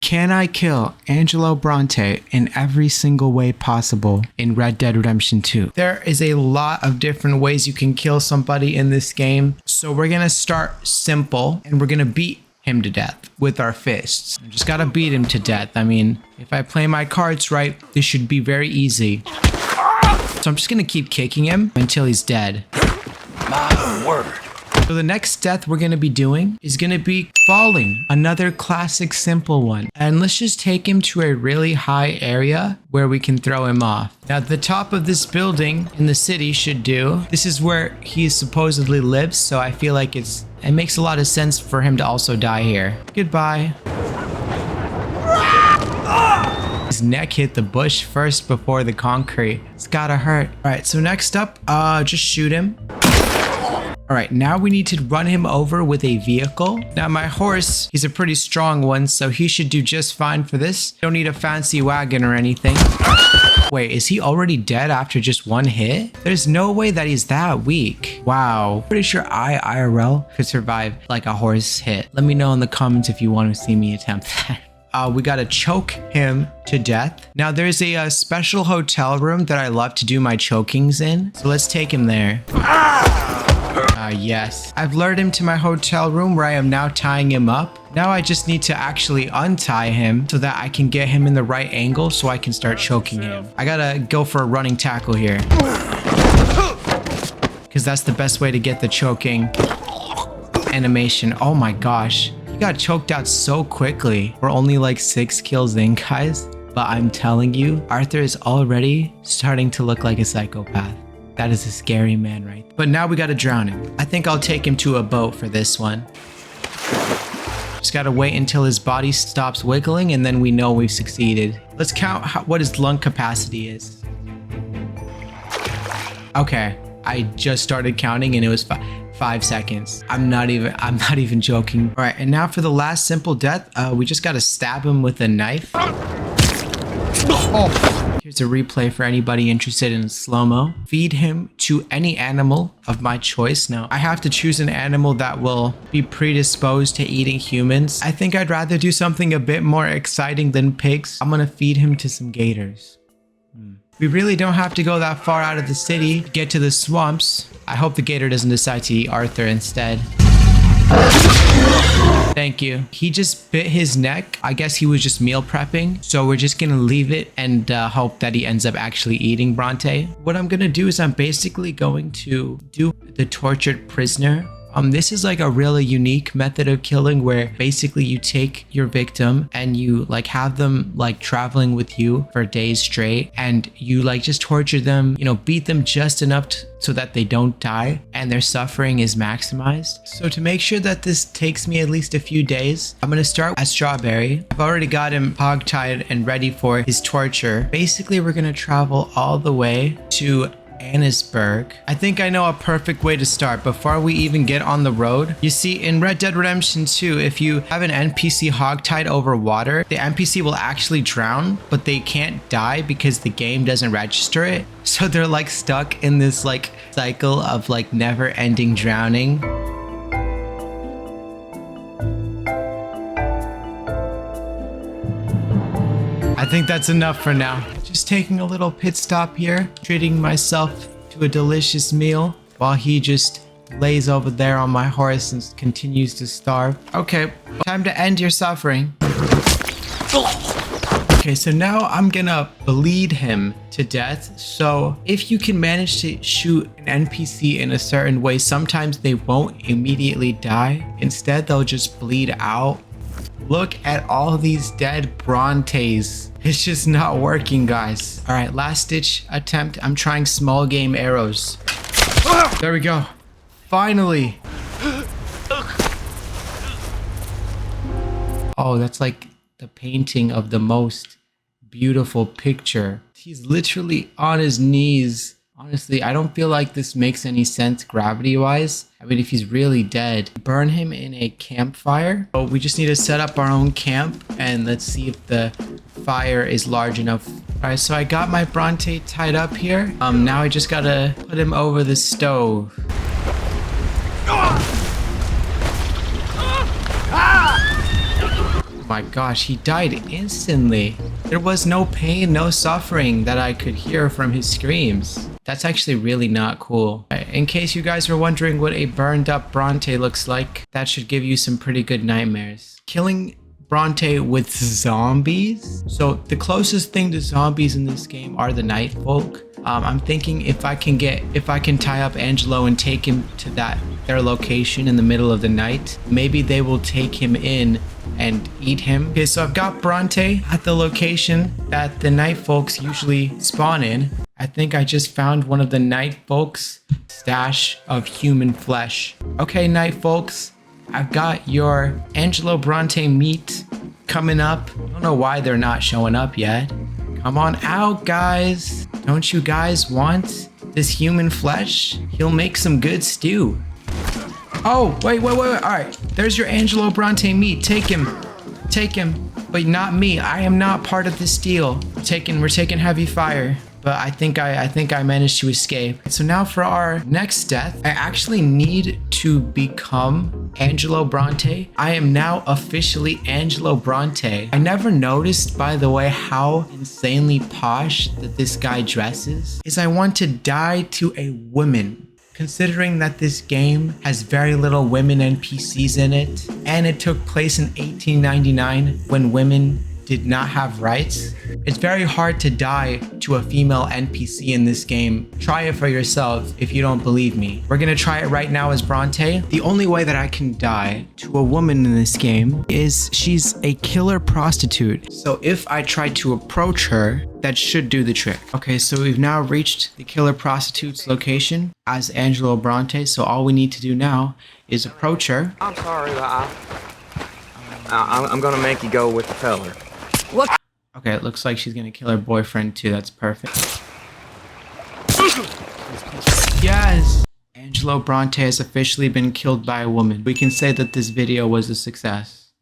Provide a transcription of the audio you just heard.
Can I kill Angelo Bronte in every single way possible in Red Dead Redemption 2? There is a lot of different ways you can kill somebody in this game. So we're going to start simple and we're going to beat him to death with our fists. Just got to beat him to death. I mean, if I play my cards right, this should be very easy. So I'm just going to keep kicking him until he's dead. My word. So the next death we're going to be doing is going to be falling. Another classic simple one. And let's just take him to a really high area where we can throw him off. Now the top of this building in the city should do. This is where he supposedly lives. So I feel like it makes a lot of sense for him to also die here. Goodbye. His neck hit the bush first before the concrete. It's gotta hurt. All right, so next up, just shoot him. All right, now we need to run him over with a vehicle. Now my horse, he's a pretty strong one, so he should do just fine for this. Don't need a fancy wagon or anything. Wait, is he already dead after just one hit? There's no way that he's that weak. Wow. Pretty sure IRL could survive like a horse hit. Let me know in the comments if you want to see me attempt that. We gotta choke him to death. Now there's a special hotel room that I love to do my chokings in. So let's take him there. Yes. I've lured him to my hotel room where I am now tying him up. Now I just need to actually untie him so that I can get him in the right angle so I can start choking him. I gotta go for a running tackle here, because that's the best way to get the choking animation. Oh my gosh. He got choked out so quickly. We're only like 6 kills in, guys. But I'm telling you, Arthur is already starting to look like a psychopath. That is a scary man, right? But now we gotta drown him. I think I'll take him to a boat for this one. Just gotta wait until his body stops wiggling and then we know we've succeeded. Let's count what his lung capacity is. Okay, I just started counting and it was 5 seconds. I'm not even joking. All right, and now for the last simple death, we just gotta stab him with a knife. Oh. Here's a replay for anybody interested in slow-mo. Feed him to any animal of my choice. Now, I have to choose an animal that will be predisposed to eating humans. I think I'd rather do something a bit more exciting than pigs. I'm gonna feed him to some gators. We really don't have to go that far out of the city to get to the swamps. I hope the gator doesn't decide to eat Arthur instead. Thank you. He just bit his neck. I guess he was just meal prepping. So we're just gonna leave it and hope that he ends up actually eating Bronte. What I'm gonna do is I'm basically going to do the tortured prisoner. This is like a really unique method of killing where basically you take your victim and you like have them like traveling with you for days straight and you like just torture them, you know, beat them just enough so that they don't die and their suffering is maximized. So to make sure that this takes me at least a few days, I'm gonna start at Strawberry. I've already got him hogtied and ready for his torture. Basically, we're gonna travel all the way to Annisburg. I think I know a perfect way to start before we even get on the road. You see, in Red Dead Redemption 2, if you have an NPC hogtied over water, the NPC will actually drown, but they can't die because the game doesn't register it. So they're like stuck in this like cycle of like never-ending drowning. I think that's enough for now. Just taking a little pit stop here, treating myself to a delicious meal while he just lays over there on my horse and continues to starve. Okay, time to end your suffering. Okay, so now I'm gonna bleed him to death. So if you can manage to shoot an NPC in a certain way, sometimes they won't immediately die. Instead, they'll just bleed out. Look at all these dead Brontes. It's just not working, guys. All right, last ditch attempt. I'm trying small game arrows. There we go. Finally. Oh, that's like the painting of the most beautiful picture. He's literally on his knees. Honestly, I don't feel like this makes any sense gravity-wise. I mean, if he's really dead, burn him in a campfire. So we just need to set up our own camp and let's see if the fire is large enough. All right, so I got my Bronte tied up here. Now I just gotta put him over the stove. My gosh, he died instantly. There was no pain, no suffering that I could hear from his screams. That's actually really not cool. In case you guys were wondering what a burned up Bronte looks like, that should give you some pretty good nightmares. Killing Bronte with zombies? So the closest thing to zombies in this game are the night folk. I'm thinking if I can tie up Angelo and take him to their location in the middle of the night, maybe they will take him in and eat him. Okay, so I've got Bronte at the location that the night folks usually spawn in. I think I just found one of the night folks' stash of human flesh. Okay, night folks, I've got your Angelo Bronte meat coming up. I don't know why they're not showing up yet. Come on out, guys. Don't you guys want this human flesh? He'll make some good stew. Oh, wait. All right, there's your Angelo Bronte meat. Take him. But not me. I am not part of this deal. We're taking heavy fire. But I think I managed to escape. So now for our next death, I actually need to become Angelo Bronte. I am now officially Angelo Bronte. I never noticed, by the way, how insanely posh that this guy dresses. I want to die to a woman. Considering that this game has very little women NPCs in it, and it took place in 1899 when women did not have rights, it's very hard to die to a female NPC in this game. Try it for yourself if you don't believe me. We're gonna try it right now as Bronte. The only way that I can die to a woman in this game is she's a killer prostitute. So if I try to approach her, that should do the trick. Okay, so we've now reached the killer prostitute's location as Angelo Bronte. So all we need to do now is approach her. I'm sorry, but I'm gonna make you go with the feller. What? Okay, it looks like she's gonna kill her boyfriend too. That's perfect. Yes! Angelo Bronte has officially been killed by a woman. We can say that this video was a success.